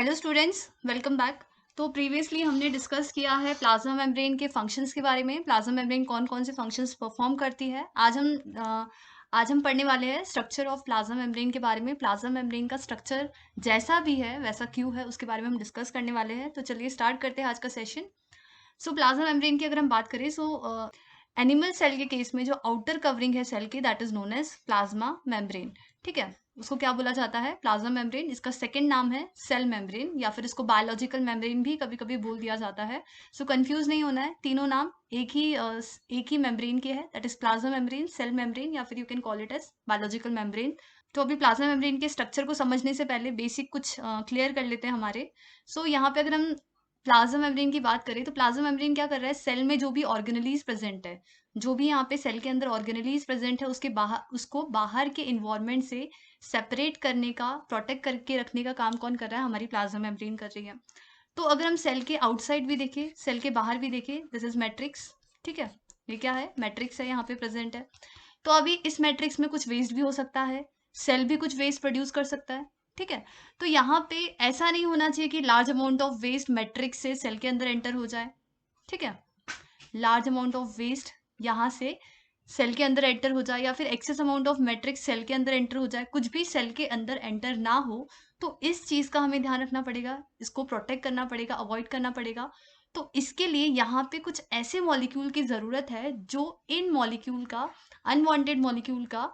Hello students, welcome back. तो previously हमने discuss किया है प्लाज्मा मेम्ब्रेन के फंक्शंस के बारे में। प्लाज्मा मेम्ब्रेन कौन कौन से फंक्शंस परफॉर्म करती है। आज हम पढ़ने वाले हैं स्ट्रक्चर ऑफ प्लाज्मा मेम्ब्रेन के बारे में। प्लाज्मा मेम्ब्रेन का स्ट्रक्चर जैसा भी है वैसा क्यों है उसके बारे में हम डिस्कस करने वाले हैं। तो चलिए स्टार्ट करते हैं आज का सेशन। सो प्लाज्मा मेम्ब्रेन की अगर हम बात करें, एनिमल सेल के केस में जो आउटर कवरिंग है सेल की, that is known as plasma membrane. ठीक है, उसको क्या बोला जाता है? Plasma membrane. इसका सेकंड नाम है सेल मेम्ब्रेन, या फिर इसको बायोलॉजिकल मेम्ब्रेन भी कभी कभी बोल दिया जाता है। सो कंफ्यूज नहीं होना है, तीनों नाम एक ही मेम्ब्रेन के है, that is plasma membrane, cell membrane, या फिर you can call it as biological membrane. तो अभी प्लाज्मा मेम्ब्रेन के स्ट्रक्चर को समझने से पहले बेसिक कुछ क्लियर कर लेते हैं हमारे। यहाँ पे अगर हम प्लाज्मा मेम्ब्रेन की बात करें तो प्लाज्मा मेम्ब्रेन क्या कर रहा है? सेल में जो भी ऑर्गेनेलीज प्रेजेंट है, जो भी यहाँ पे सेल के अंदर ऑर्गेनेलीज प्रेजेंट है, उसके बाहर उसको बाहर के इन्वायरमेंट से सेपरेट करने का, प्रोटेक्ट करके रखने का काम कौन कर रहा है? हमारी प्लाज्मा मेम्ब्रेन कर रही है। तो अगर हम सेल के आउटसाइड भी देखें, सेल के बाहर भी देखें, दिस इज मैट्रिक्स। ठीक है, ये क्या है? मैट्रिक्स है, यहाँ पे प्रेजेंट है। तो अभी इस मैट्रिक्स में कुछ वेस्ट भी हो सकता है, सेल भी कुछ वेस्ट प्रोड्यूस कर सकता है। ठीक है, तो यहाँ पे ऐसा नहीं होना चाहिए कि large amount of waste matrix से सेल के अंदर एंटर हो जाए। ठीक है, लार्ज अमाउंट ऑफ वेस्ट यहाँ से सेल के अंदर एंटर हो जाए, या फिर excess amount of matrix cell के अंदर एंटर हो जाए, कुछ भी सेल के अंदर एंटर ना हो। तो इस चीज का हमें ध्यान रखना पड़ेगा, इसको प्रोटेक्ट करना पड़ेगा, अवॉइड करना पड़ेगा। तो इसके लिए यहाँ पे कुछ ऐसे मॉलिक्यूल की जरूरत है जो इन मॉलिक्यूल का, अनवांटेड मॉलिक्यूल का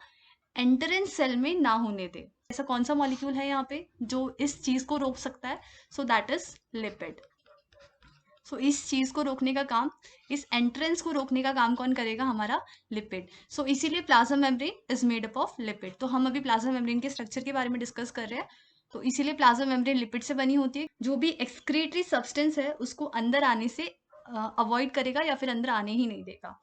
एंट्रेंस सेल में ना होने दे। ऐसा कौन सा मॉलिक्यूल है यहाँ पे जो इस चीज को रोक सकता है? So that is lipid. इस चीज को रोकने का काम, इस एंट्रेंस को रोकने का काम कौन करेगा? हमारा लिपिड। इसीलिए plasma membrane is made up of lipid. तो हम अभी प्लाज्मा मेम्ब्रेन के स्ट्रक्चर के बारे में डिस्कस कर रहे हैं। तो इसीलिए प्लाज्मा मेम्ब्रेन लिपिड से बनी होती है। जो भी एक्सक्रीटरी सब्सटेंस है उसको अंदर आने से अवॉइड करेगा, या फिर अंदर आने ही नहीं देगा।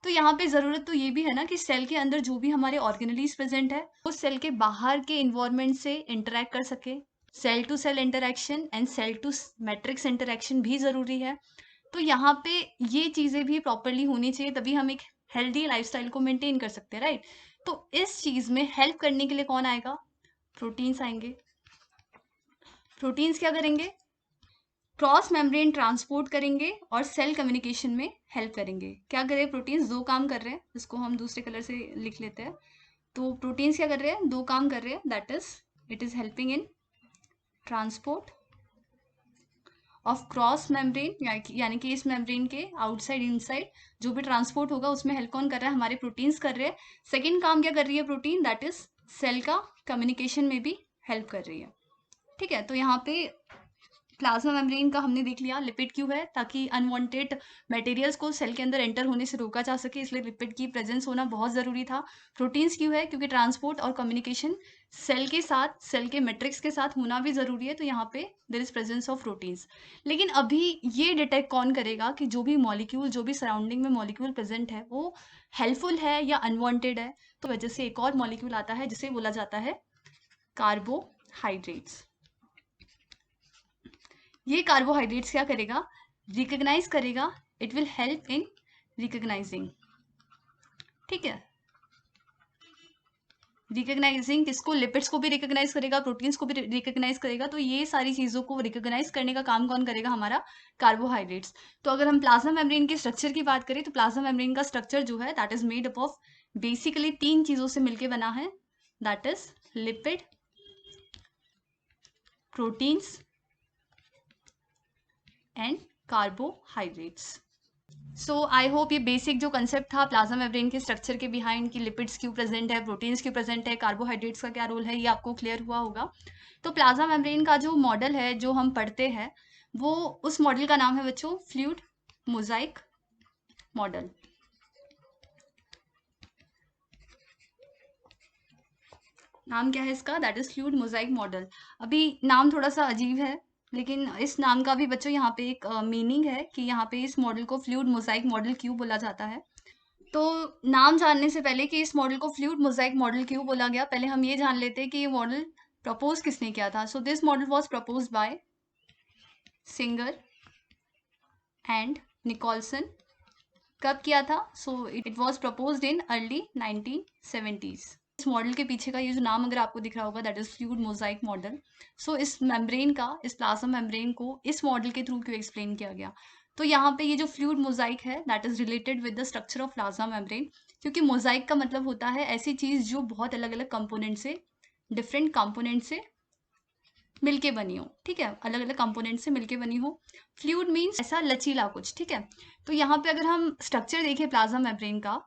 तो यहाँ पे जरूरत तो ये भी है ना कि सेल के अंदर जो भी हमारे ऑर्गेनेलीज प्रेजेंट है वो सेल के बाहर के इन्वायरमेंट से इंटरेक्ट कर सके। Cell to cell interaction and cell to matrix interaction भी जरूरी है। तो यहाँ पे ये चीजें भी प्रॉपरली होनी चाहिए, तभी हम एक हेल्दी लाइफस्टाइल को मेंटेन कर सकते हैं, राइट? तो इस चीज में हेल्प करने के लिए कौन आएगा? प्रोटीन्स आएंगे। प्रोटीन्स क्या करेंगे? क्रॉस मेम्ब्रेन ट्रांसपोर्ट करेंगे और सेल कम्युनिकेशन में हेल्प करेंगे। क्या करें? प्रोटीन्स दो काम कर रहे हैं, इसको हम दूसरे कलर से लिख लेते हैं। तो प्रोटीन्स क्या कर रहे हैं? दो काम कर रहे हैं, that is it is helping in transport of cross membrane, यानी कि इस मेम्ब्रेन के आउटसाइड इनसाइड जो भी ट्रांसपोर्ट होगा उसमें हेल्प कौन कर रहा है? हमारे प्रोटीन्स कर रहे हैं। सेकेंड काम क्या कर रही है प्रोटीन? दैट इज सेल का कम्युनिकेशन में भी हेल्प कर रही है। ठीक है, तो यहाँ पे प्लाज्मा मेम्ब्रेन का हमने देख लिया। लिपिड क्यों है? ताकि अनवांटेड मटेरियल्स को सेल के अंदर एंटर होने से रोका जा सके, इसलिए लिपिड की प्रेजेंस होना बहुत जरूरी था। प्रोटीन्स क्यों है? क्योंकि ट्रांसपोर्ट और कम्युनिकेशन सेल के साथ, सेल के मैट्रिक्स के साथ होना भी जरूरी है। तो यहाँ पे there is presence of proteins. लेकिन अभी ये डिटेक्ट कौन करेगा कि जो भी मॉलिक्यूल, जो भी सराउंडिंग में मॉलिक्यूल प्रेजेंट है वो हेल्पफुल है या अनवांटेड है? तो वजह से एक और मॉलिक्यूल आता है जिसे बोला जाता है कार्बोहाइड्रेट्स। ये कार्बोहाइड्रेट्स क्या करेगा? रिकॉग्नाइज करेगा, it will help in recognising. ठीक है, रिकॉग्नाइजिंग किसको? लिपिड्स को भी रिकॉग्नाइज करेगा, प्रोटीन्स को भी रिकॉग्नाइज करेगा। तो ये सारी चीजों को रिकॉग्नाइज करने का काम कौन करेगा? हमारा कार्बोहाइड्रेट्स। तो अगर हम प्लाज्मा मेम्ब्रेन के स्ट्रक्चर की बात करें तो प्लाज्मा मेम्ब्रेन का स्ट्रक्चर जो है that is made up of basically तीन चीजों से मिलकर बना है, that is lipid, proteins and carbohydrates. I hope ये बेसिक जो कंसेप्ट था प्लाज्मा मेम्ब्रेन के स्ट्रक्चर के बिहाइंड, कि लिपिड्स क्यों प्रेजेंट है, प्रोटीन्स क्यों प्रेजेंट है, कार्बोहाइड्रेट्स का क्या रोल है, ये आपको क्लियर हुआ होगा। तो प्लाज्मा मेम्ब्रेन का जो मॉडल है जो हम पढ़ते हैं, वो उस मॉडल का नाम है बच्चों फ्लूइड मोजाइक मॉडल। नाम क्या है इसका? That is fluid mosaic model. अभी नाम थोड़ा सा अजीब है, लेकिन इस नाम का भी बच्चों यहाँ पे एक मीनिंग है कि यहाँ पे इस मॉडल को फ्लूइड मोजाइक मॉडल क्यों बोला जाता है। तो नाम जानने से पहले कि इस मॉडल को फ्लूइड मोजाइक मॉडल क्यों बोला गया, पहले हम ये जान लेते हैं कि ये मॉडल प्रपोज किसने किया था। This model was propose by Singer and Nicolson. कब किया था? It was proposed in early 1970s। इस मॉडल के पीछे का ये जो नाम अगर आपको दिख रहा होगा, that is fluid mosaic model. So इस मेम्ब्रेन का, इस प्लाज्मा मेम्ब्रेन को इस मॉडल के थ्रू क्यों एक्सप्लेन किया गया? तो यहाँ पे ये जो फ्लूइड मोजाइक है that is related with the structure of plasma membrane, क्योंकि मोजाइक का मतलब होता है ऐसी चीज जो बहुत अलग अलग कंपोनेंट से, डिफरेंट कंपोनेंट से मिलके बनी हो, ठीक है, अलग अलग कंपोनेंट से मिलके बनी हो। फ्लूइड मीन्स ऐसा लचीला कुछ, ठीक है। तो यहाँ पे अगर हम स्ट्रक्चर देखें प्लाज्मा मेम्ब्रेन का,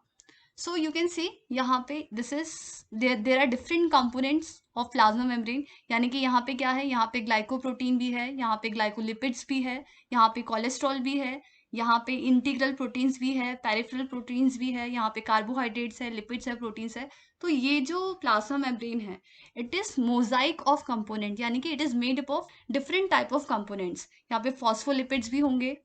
सो यू कैन सी यहाँ पे this is there are different components of plasma membrane, यानी कि यहाँ पे क्या है, यहाँ पे ग्लाइकोप्रोटीन भी है, यहाँ पे ग्लाइकोलिपिड्स भी है, यहाँ पे कोलेस्ट्रॉल भी है, यहाँ पे इंटीग्रल प्रोटीन्स भी है, पेरिफेरल प्रोटीन्स भी है, यहाँ पे कार्बोहाइड्रेट्स है, लिपिड्स है, प्रोटीन्स है। तो ये जो प्लाज्मा मेम्ब्रेन है, it is Mosaic of component, यानी कि it is made up of different type of components. यहाँ पे फॉस्फोलिपिड्स भी होंगे,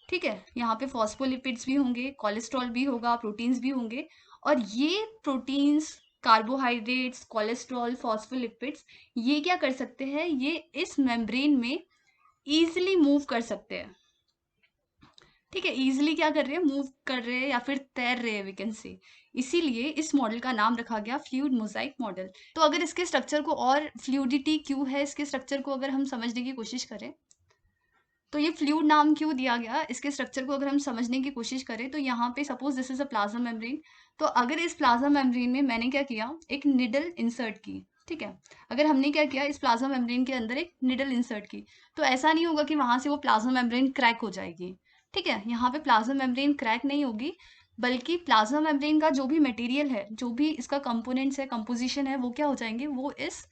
ठीक है, यहाँ पे फॉस्फोलिपिड्स भी होंगे, कोलेस्ट्रॉल भी होगा, प्रोटीन्स भी होंगे, और ये प्रोटीन्स, कार्बोहाइड्रेट्स, कोलेस्ट्रॉल, फॉस्फोलिपिड्स, ये क्या कर सकते हैं, ये इस मेम्ब्रेन में इजीली मूव कर सकते हैं, ठीक है। इजीली क्या कर रहे हैं, मूव कर रहे हैं या फिर तैर रहे हैं, वी कैन से। इसीलिए इस मॉडल का नाम रखा गया फ्लूइड मोजाइक मॉडल। तो अगर इसके स्ट्रक्चर को, और फ्लूइडिटी क्यों है इसके स्ट्रक्चर को अगर हम समझने की कोशिश करें, तो ये फ्लूइड नाम क्यों दिया गया, इसके स्ट्रक्चर को अगर हम समझने की कोशिश करें, तो यहाँ पे suppose this is a plasma membrane. तो अगर इस प्लाज्मा मेम्ब्रेन में मैंने क्या किया, एक निडल इंसर्ट की, ठीक है, अगर हमने क्या किया, इस प्लाज्मा मेम्ब्रेन के अंदर एक निडल इंसर्ट की, तो ऐसा नहीं होगा कि वहां से वो प्लाज्मा मेम्ब्रेन क्रैक हो जाएगी, ठीक है। यहाँ पे प्लाज्मा मेम्ब्रेन क्रैक नहीं होगी, बल्कि प्लाज्मा मेम्ब्रेन का जो भी मटेरियल है, जो भी इसका कंपोनेंट्स है, कंपोजिशन है, वो क्या हो जाएंगे, वो इस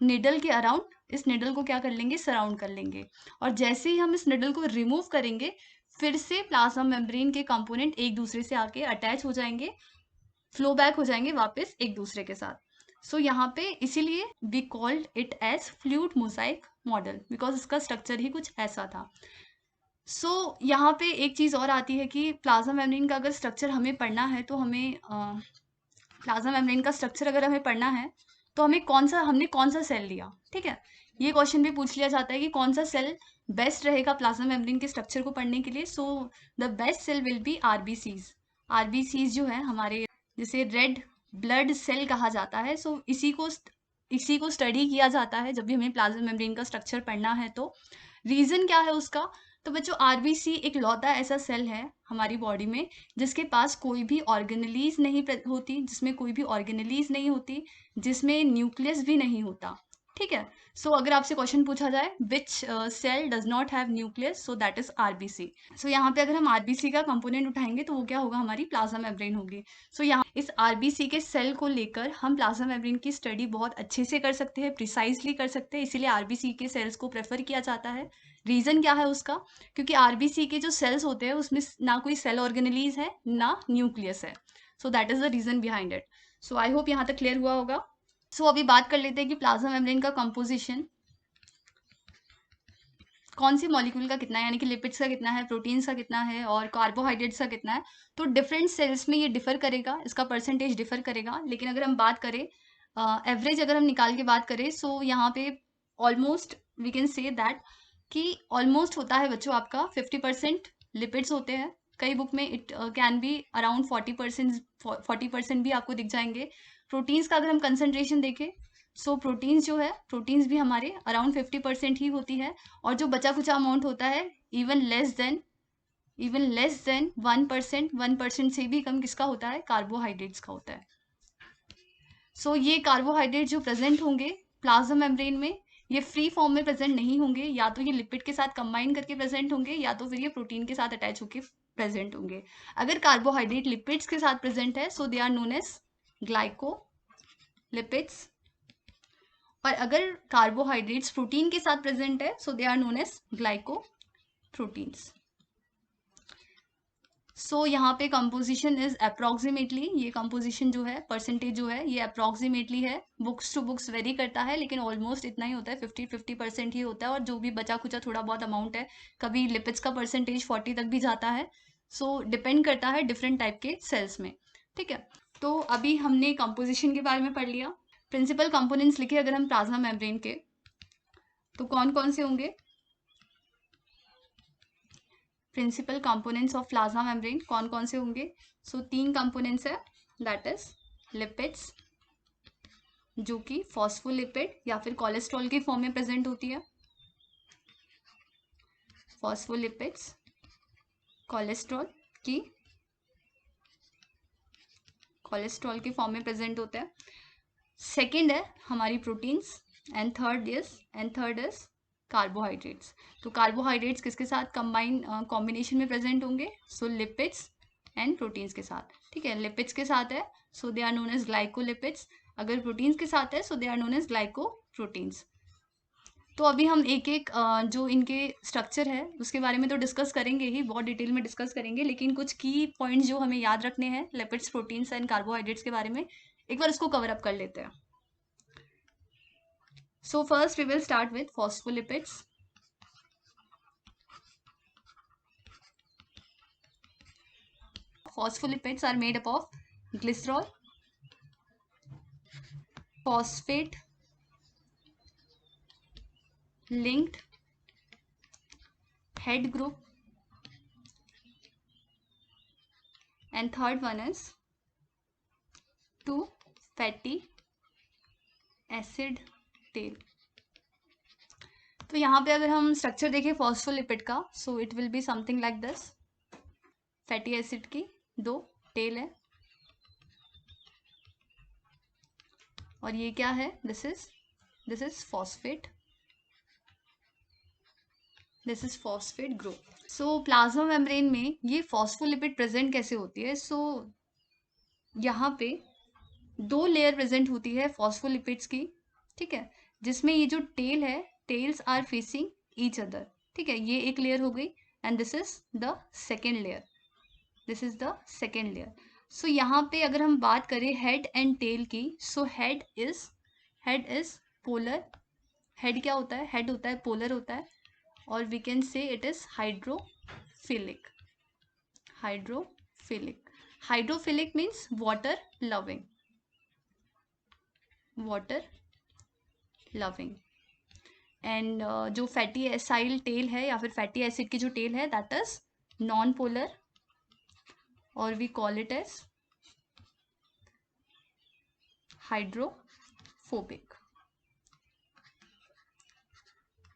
निडल के अराउंड, इस निडल को क्या कर लेंगे, सराउंड कर लेंगे। और जैसे ही हम इस निडल को रिमूव करेंगे, फिर से प्लाज्मा मेम्ब्रेन के कंपोनेंट एक दूसरे से आके अटैच हो जाएंगे, फ्लो बैक हो जाएंगे वापस एक दूसरे के साथ। सो यहाँ पे इसीलिए we called it as fluid mosaic model, because इसका स्ट्रक्चर ही कुछ ऐसा था। सो यहाँ पे एक चीज और आती है कि प्लाज्मा मेम्ब्रेन का अगर स्ट्रक्चर हमें पढ़ना है, तो हमें प्लाज्मा मेम्ब्रेन का स्ट्रक्चर अगर हमें पढ़ना है, तो हमने कौन सा सेल लिया, ठीक है। ये क्वेश्चन भी पूछ लिया जाता है कि कौन सा सेल बेस्ट रहेगा प्लाज्मा मेम्ब्रेन के स्ट्रक्चर को पढ़ने के लिए। So the best cell will be RBCs. RBCs जो है हमारे, जिसे रेड ब्लड सेल कहा जाता है, सो इसी को स्टडी किया जाता है जब भी हमें प्लाज्मा मेम्ब्रेन का स्ट्रक्चर पढ़ना है। तो रीजन क्या है उसका, तो बच्चों आरबीसी एक लौता ऐसा सेल है हमारी बॉडी में जिसके पास कोई भी ऑर्गेनेलीज नहीं होती, जिसमें कोई भी ऑर्गेनेलीज नहीं होती, जिसमें न्यूक्लियस भी नहीं होता, ठीक है। सो अगर आपसे क्वेश्चन पूछा जाए which cell does not have nucleus, so that is RBC. So यहाँ पे अगर हम आरबीसी का कंपोनेंट उठाएंगे तो वो क्या होगा, हमारी प्लाज्मा मेम्ब्रेन होगी। सो यहाँ इस आरबीसी के सेल को लेकर हम प्लाज्मा मेम्ब्रेन की स्टडी बहुत अच्छे से कर सकते हैं, प्रिसाइजली कर सकते हैं, इसीलिए आरबीसी के सेल्स को प्रेफर किया जाता है। रीजन क्या है उसका, क्योंकि आरबीसी के जो सेल्स होते हैं उसमें ना कोई सेल ऑर्गेनेलीज है, ना न्यूक्लियस है। So that is the reason behind it. So I hope यहाँ तक क्लियर हुआ होगा। सो अभी बात कर लेते हैं कि प्लाज्मा मेम्ब्रेन का कंपोजिशन कौन सी मॉलिक्यूल का कितना है, यानी कि लिपिड्स का कितना है, प्रोटीन्स का कितना है, और कार्बोहाइड्रेट्स का कितना है। तो डिफरेंट सेल्स में ये डिफर करेगा, इसका परसेंटेज डिफर करेगा। लेकिन अगर हम बात करें एवरेज, अगर हम निकाल के बात करें, सो यहाँ पे almost we can say that कि ऑलमोस्ट होता है बच्चों आपका 50% लिपिड्स होते हैं। कई बुक में इट कैन बी अराउंड 40% भी आपको दिख जाएंगे। प्रोटीन्स का अगर हम कंसंट्रेशन देखें, सो प्रोटीन्स जो है, प्रोटीन्स भी हमारे अराउंड 50% ही होती है, और जो बचा कुचा अमाउंट होता है इवन लेस देन 1% से भी कम किसका होता है, कार्बोहाइड्रेट्स का होता है। सो ये कार्बोहाइड्रेट जो प्रेजेंट होंगे प्लाज्मा मेम्ब्रेन में, ये फ्री फॉर्म में प्रेजेंट नहीं होंगे, या तो ये लिपिड के साथ कंबाइन करके प्रेजेंट होंगे, या तो फिर ये प्रोटीन के साथ अटैच होकर प्रेजेंट होंगे। अगर कार्बोहाइड्रेट लिपिड्स के साथ प्रेजेंट है, so they are known as glycolipids, और अगर कार्बोहाइड्रेट्स प्रोटीन के साथ प्रेजेंट है, so they are known as glycoproteins. So यहाँ पे कंपोजिशन इज अप्रोक्सीमेटली, ये कंपोजिशन जो है, परसेंटेज जो है, ये अप्रोक्सीमेटली है, बुक्स टू बुक्स वेरी करता है, लेकिन ऑलमोस्ट इतना ही होता है, 50% ही होता है। और जो भी बचा कुचा थोड़ा बहुत अमाउंट है, कभी लिपिड्स का परसेंटेज 40 तक भी जाता है। सो डिपेंड करता है डिफरेंट टाइप के सेल्स में, ठीक है। तो अभी हमने कंपोजिशन के बारे में पढ़ लिया। प्रिंसिपल कंपोनेंट्स लिखे अगर हम प्लाज्मा मेम्ब्रेन के, तो कौन कौन से होंगे, principal components of plasma membrane कौन कौन से होंगे। सो 3 कंपोनेंट्स है, दैट इज लिपिड्स, जो कि फॉस्फोलिपिड या फिर कोलेस्ट्रॉल की फॉर्म में प्रेजेंट होती है। फॉस्फोलिपिड्स कोलेस्ट्रॉल की फॉर्म में प्रेजेंट होता है। सेकंड है हमारी proteins and third is carbohydrates. तो कार्बोहाइड्रेट्स किसके साथ कॉम्बिनेशन में प्रेजेंट होंगे? सो लिपिड्स एंड प्रोटीन्स के साथ। ठीक है, लिपिड्स के साथ है so they are known as glycolipids, अगर प्रोटीन्स के साथ है so they are known as glycoproteins. तो अभी हम एक एक जो इनके स्ट्रक्चर है उसके बारे में तो डिस्कस करेंगे ही, बहुत डिटेल में डिस्कस करेंगे, लेकिन कुछ की पॉइंट्स जो हमें याद रखने हैं लिपिड्स, प्रोटीन्स एंड कार्बोहाइड्रेट्स के बारे में एक बार इसको कवर अप कर लेते हैं। So first we will start with phospholipids. Phospholipids are made up of glycerol, phosphate linked head group, and third one is 2 fatty acid tail. तो यहाँ पे अगर हम स्ट्रक्चर देखें फॉस्फोलिपिड का, so it will be something like this. Fatty acid की 2 tail है और ये क्या है? This is phosphate, this is phosphate group. So plasma membrane में ये फॉस्फोलिपिड प्रेजेंट कैसे होती है? सो यहाँ पे 2 लेयर प्रेजेंट होती है फॉस्फोलिपिड्स की। ठीक है, जिसमें ये जो टेल है, tails are facing each other. ठीक है, ये एक लेयर हो गई and this is the second layer, this is the second layer. So यहाँ पे अगर हम बात करें हेड एंड टेल की, so head is polar. Head क्या होता है? हेड होता है पोलर होता है, और we can say it is hydrophilic. Hydrophilic means water loving, and जो फैटी एसाइल टेल है या फिर फैटी एसिड की जो टेल है दैट इज नॉन पोलर, और we call it as hydrophobic.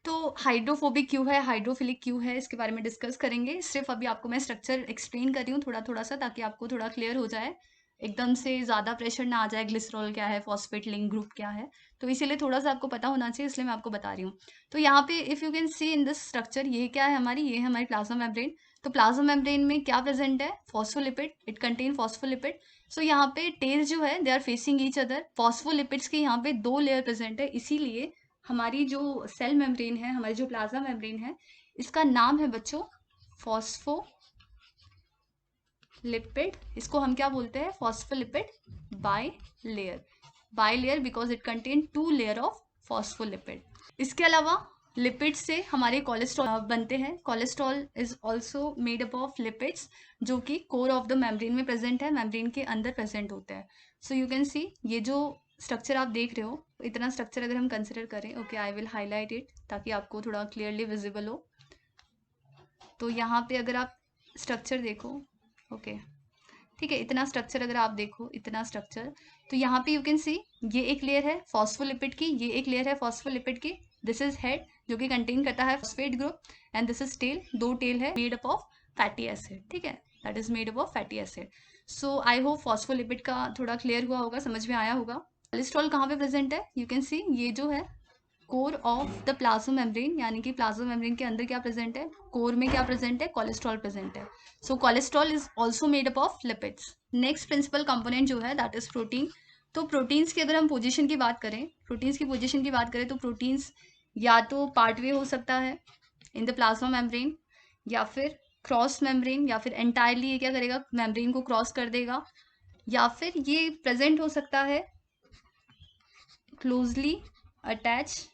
तो हाइड्रोफोबिक क्यों है, हाइड्रोफिलिक क्यों है, इसके बारे में डिस्कस करेंगे। सिर्फ अभी आपको मैं स्ट्रक्चर एक्सप्लेन कर रही हूँ थोड़ा थोड़ा सा, ताकि आपको थोड़ा क्लियर हो जाए, एकदम से ज़्यादा प्रेशर ना आ जाए ग्लिसरॉल क्या है, फॉस्फेट लिंक ग्रुप क्या है, तो इसीलिए थोड़ा सा आपको पता होना चाहिए, इसलिए मैं आपको बता रही हूँ। तो यहाँ पे if you can see in this structure, ये क्या है हमारी? ये है हमारी प्लाज्मा मेम्ब्रेन। तो प्लाज्मा मेम्ब्रेन में क्या प्रेजेंट है? Phospholipid, it contain phospholipid. So यहाँ पे टेल्स जो है they are facing each other. Phospholipids के यहाँ पे 2 लेयर प्रेजेंट है, इसीलिए हमारी जो सेल मेम्ब्रेन है, हमारी जो प्लाज्मा मेम्ब्रेन है, इसका नाम है बच्चों फॉस्फोलिपिड। इसको हम क्या बोलते हैं? Phospholipid by layer because it contain 2 layer of phospholipid. इसके अलावा लिपिड से हमारे कोलेस्ट्रॉल बनते हैं। Cholesterol is also made up of lipids, जो कि कोर ऑफ द मेम्ब्रेन में प्रेजेंट है, मेम्ब्रेन के अंदर प्रेजेंट होता है। सो यू कैन सी ये जो स्ट्रक्चर आप देख रहे हो, इतना स्ट्रक्चर अगर हम कंसिडर करें, okay I will highlight it ताकि आपको थोड़ा क्लियरली विजिबल हो। तो यहाँ पे अगर आप स्ट्रक्चर देखो, ओके ठीक है, इतना स्ट्रक्चर अगर आप देखो, इतना स्ट्रक्चर, तो यहाँ पे यू कैन सी ये एक लेयर है फॉस्फोलिपिड की, ये एक लेयर है फॉस्फोलिपिड की। दिस इज हेड जो कि कंटेन करता है phosphate group, and this is tail, 2 tail है made up of fatty acid. ठीक है, that is made up of fatty acid. So I hope phospholipid का थोड़ा क्लियर हुआ होगा, समझ में आया होगा। कोलेस्ट्रॉल कहाँ पे प्रेजेंट है? यू कैन सी ये जो है core of the plasma membrane, यानी कि प्लाज्मा मेम्ब्रेन के अंदर क्या प्रेजेंट है? कोर में क्या प्रेजेंट है? कोलेस्ट्रॉल प्रेजेंट है। So cholesterol is also made up of lipids. Next principal component जो है दैट इज प्रोटीन। तो प्रोटीन्स की अगर हम पोजीशन की बात करें, तो प्रोटीन्स या तो पार्ट वे हो सकता है इन द प्लाज्मा मेम्ब्रेन, या फिर क्रॉस मेम्ब्रेन, या फिर एंटायरली ये क्या करेगा? मेम्ब्रेन को क्रॉस कर देगा, या फिर ये प्रेजेंट हो सकता है क्लोजली अटैच,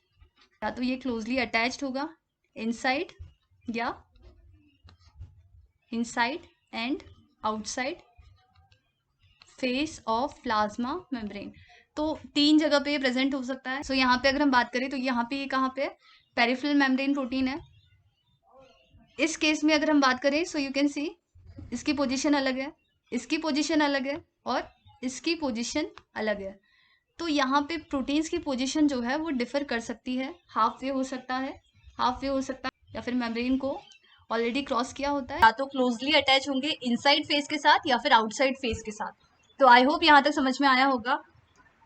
या तो ये क्लोजली अटैच्ड होगा inside and outside face of plasma membrane. तो 3 जगह पे प्रेजेंट हो सकता है। सो यहाँ पे अगर हम बात करें तो यहाँ पे ये कहाँ पे? पेरिफेरल मेम्ब्रेन प्रोटीन है। इस केस में अगर हम बात करें, सो यू कैन सी इसकी पोजीशन अलग है, इसकी पोजीशन अलग है, और इसकी पोजीशन अलग है। तो यहाँ पे प्रोटीन्स की पोजीशन जो है वो डिफर कर सकती है, हाफ वे हो सकता है, या फिर मेम्ब्रेन को ऑलरेडी क्रॉस किया होता है, या तो क्लोजली अटैच होंगे इनसाइड फेस के साथ या फिर आउटसाइड फेस के साथ। तो आई होप यहाँ तक समझ में आया होगा।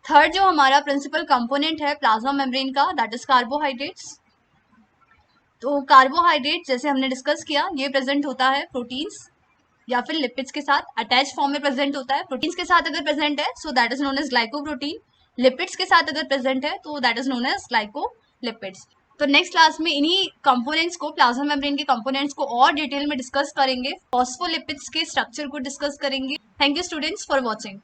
थर्ड जो हमारा प्रिंसिपल कंपोनेंट है प्लाज्मा मेम्ब्रेन का, दैट इज कार्बोहाइड्रेट्स। तो कार्बोहाइड्रेट जैसे हमने डिस्कस किया, ये प्रेजेंट होता है प्रोटीन्स या फिर लिपिड्स के साथ, अटैच फॉर्म में प्रेजेंट होता है। प्रोटीन्स के साथ अगर प्रेजेंट है so that is known as glycoprotein, lipids के साथ अगर प्रेजेंट है तो that is known as glycolipids. तो नेक्स्ट क्लास में इन्हीं कंपोनेंट्स को, प्लाज्मा मेम्ब्रेन के कंपोनेंट्स को और डिटेल में डिस्कस करेंगे, फॉस्फोलिपिड्स के स्ट्रक्चर को डिस्कस करेंगे। Thank you students for watching.